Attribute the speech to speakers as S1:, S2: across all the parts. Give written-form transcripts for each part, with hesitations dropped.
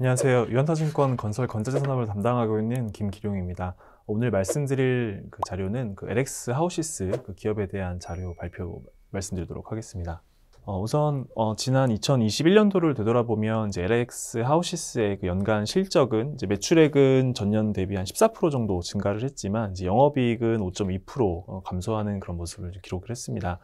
S1: 안녕하세요. 유한타증권 건설 건자재 산업을 담당하고 있는 김기룡입니다. 오늘 말씀드릴 그 자료는 그 LX 하우시스 그 기업에 대한 자료 발표 말씀드리도록 하겠습니다. 우선 지난 2021년도를 되돌아보면 이제 LX 하우시스의 그 연간 실적은 이제 매출액은 전년 대비 한 14% 정도 증가를 했지만 이제 영업이익은 5.2% 감소하는 그런 모습을 기록을 했습니다.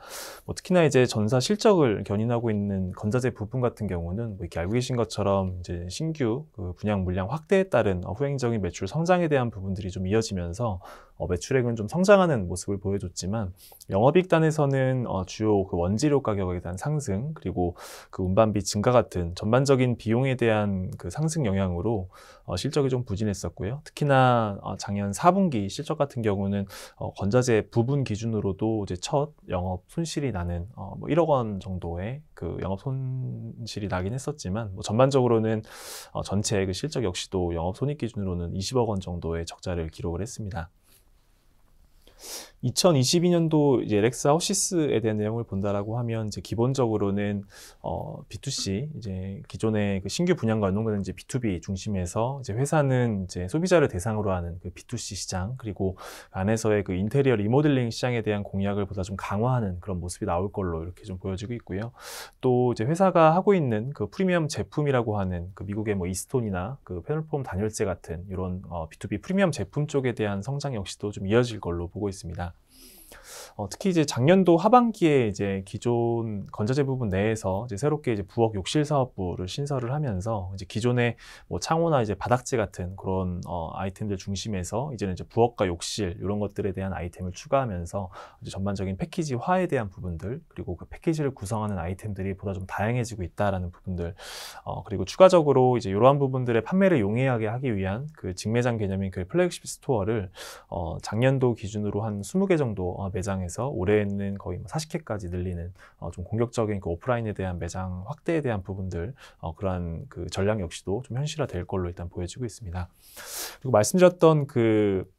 S1: 특히나 이제 전사 실적을 견인하고 있는 건자재 부분 같은 경우는 이렇게 알고 계신 것처럼 이제 신규 그 분양 물량 확대에 따른 후행적인 매출 성장에 대한 부분들이 좀 이어지면서 매출액은 좀 성장하는 모습을 보여줬지만 영업이익단에서는 주요 그 원재료 가격에 대한 상승 그리고 그 운반비 증가 같은 전반적인 비용에 대한 그 상승 영향으로 실적이 좀 부진했었고요. 특히나 작년 4분기 실적 같은 경우는 건자재 부분 기준으로도 이제 첫 영업 손실이 나는 1억 원 정도의 그 영업 손실이 나긴 했었지만 전반적으로는 전체 그 실적 역시도 영업 손익 기준으로는 20억 원 정도의 적자를 기록을 했습니다. 2022년도 이제 LX 하우시스에 대한 내용을 본다라고 하면 이제 기본적으로는 B2C 이제 기존의 그 신규 분양과 연동되는 이제 B2B 중심에서 이제 회사는 이제 소비자를 대상으로 하는 그 B2C 시장 그리고 안에서의 그 인테리어 리모델링 시장에 대한 공약을 보다 좀 강화하는 그런 모습이 나올 걸로 이렇게 좀 보여지고 있고요. 또 이제 회사가 하고 있는 그 프리미엄 제품이라고 하는 그 미국의 뭐 이스톤이나 그 페널폼 단열재 같은 이런 B2B 프리미엄 제품 쪽에 대한 성장 역시도 좀 이어질 걸로 보고 있습니다. 특히 이제 작년도 하반기에 이제 기존 건자재 부분 내에서 이제 새롭게 이제 부엌 욕실 사업부를 신설을 하면서 이제 기존의 뭐 창호나 이제 바닥재 같은 그런 아이템들 중심에서 이제는 이제 부엌과 욕실 이런 것들에 대한 아이템을 추가하면서 이제 전반적인 패키지화에 대한 부분들 그리고 그 패키지를 구성하는 아이템들이 보다 좀 다양해지고 있다라는 부분들 그리고 추가적으로 이제 이러한 부분들의 판매를 용이하게 하기 위한 그 직매장 개념인 그 플래그십 스토어를 작년도 기준으로 한 20개 정도 매장에서 올해는 거의 40개까지 늘리는 좀 공격적인 그 오프라인에 대한 매장 확대에 대한 부분들 그러한 그 전략 역시도 좀 현실화될 걸로 일단 보여지고 있습니다. 그리고 말씀드렸던 그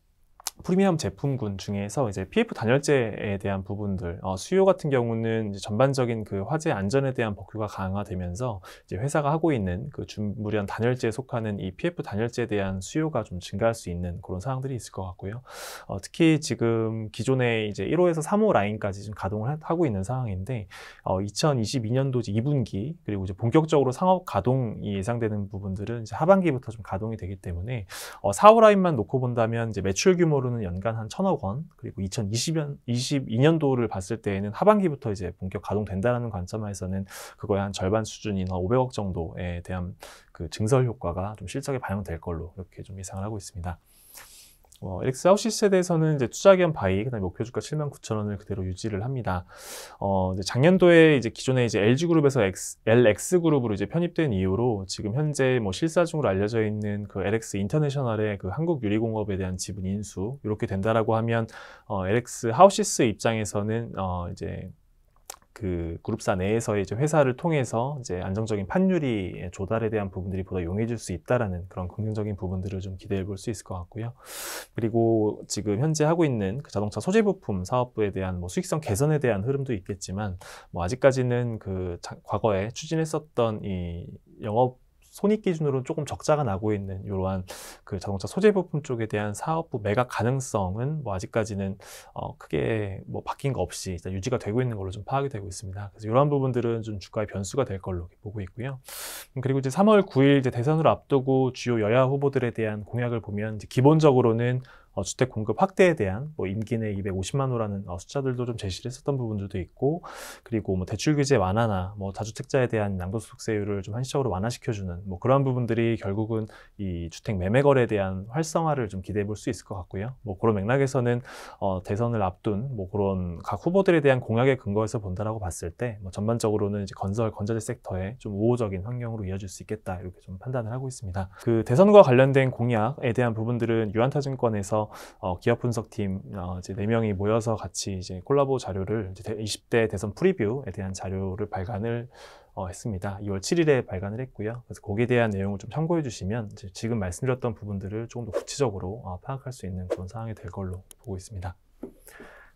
S1: 프리미엄 제품군 중에서 이제 PF 단열재에 대한 부분들, 수요 같은 경우는 이제 전반적인 그 화재 안전에 대한 법규가 강화되면서 이제 회사가 하고 있는 그 준무련 단열재에 속하는 이 PF 단열재에 대한 수요가 좀 증가할 수 있는 그런 상황들이 있을 것 같고요. 특히 지금 기존에 이제 1호에서 3호 라인까지 지금 가동을 하고 있는 상황인데, 2022년도 2분기 그리고 이제 본격적으로 상업 가동이 예상되는 부분들은 이제 하반기부터 좀 가동이 되기 때문에 4호 라인만 놓고 본다면 이제 매출 규모로는 연간 한 1,000억 원, 그리고 2022년도를 봤을 때에는 하반기부터 이제 본격 가동된다는 관점에서는 그거의 한 절반 수준인 500억 정도에 대한 그 증설 효과가 좀 실적에 반영될 걸로 이렇게 좀 예상을 하고 있습니다. LX 하우시스에 대해서는 이제 투자기업 바이, 그다음에 목표 주가 79,000원을 그대로 유지를 합니다. 이제 작년도에 이제 기존에 이제 LG그룹에서 LX그룹으로 이제 편입된 이후로 지금 현재 뭐 실사중으로 알려져 있는 그 LX 인터내셔널의 그 한국유리공업에 대한 지분 인수 이렇게 된다라고 하면 LX 하우시스 입장에서는 이제 그 그룹사 내에서의 이제 회사를 통해서 이제 안정적인 판유리 조달에 대한 부분들이 보다 용이해질 수 있다라는 그런 긍정적인 부분들을 좀 기대해 볼 수 있을 것 같고요. 그리고 지금 현재 하고 있는 그 자동차 소재 부품 사업부에 대한 뭐 수익성 개선에 대한 흐름도 있겠지만 뭐 아직까지는 그 과거에 추진했었던 이 영업 손익 기준으로 조금 적자가 나고 있는 이러한 그 자동차 소재 부품 쪽에 대한 사업부 매각 가능성은 뭐 아직까지는 크게 뭐 바뀐 거 없이 일단 유지가 되고 있는 걸로 좀 파악이 되고 있습니다. 그래서 이러한 부분들은 좀 주가의 변수가 될 걸로 보고 있고요. 그리고 이제 3월 9일 이제 대선을 앞두고 주요 여야 후보들에 대한 공약을 보면 이제 기본적으로는 주택 공급 확대에 대한 뭐 임기 내 250만 호라는 숫자들도 좀 제시를 했었던 부분들도 있고, 그리고 뭐 대출 규제 완화나 뭐 다주택자에 대한 양도소득세율을 좀 한시적으로 완화시켜주는 뭐 그러한 부분들이 결국은 이 주택 매매 거래에 대한 활성화를 좀 기대해 볼 수 있을 것 같고요. 뭐 그런 맥락에서는 대선을 앞둔 뭐 그런 각 후보들에 대한 공약의 근거에서 본다라고 봤을 때 뭐 전반적으로는 이제 건자재 섹터에 좀 우호적인 환경으로 이어질 수 있겠다 이렇게 좀 판단을 하고 있습니다. 그 대선과 관련된 공약에 대한 부분들은 유한타증권에서 기업 분석팀 이제 4명이 모여서 같이 이제 콜라보 자료를 이제 20대 대선 프리뷰에 대한 자료를 발간을 했습니다. 2월 7일에 발간을 했고요. 그래서 거기에 대한 내용을 좀 참고해 주시면 이제 지금 말씀드렸던 부분들을 조금 더 구체적으로 파악할 수 있는 그런 상황이 될 걸로 보고 있습니다.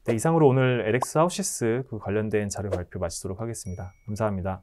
S1: 네, 이상으로 오늘 LX 하우시스 그 관련된 자료 발표 마치도록 하겠습니다. 감사합니다.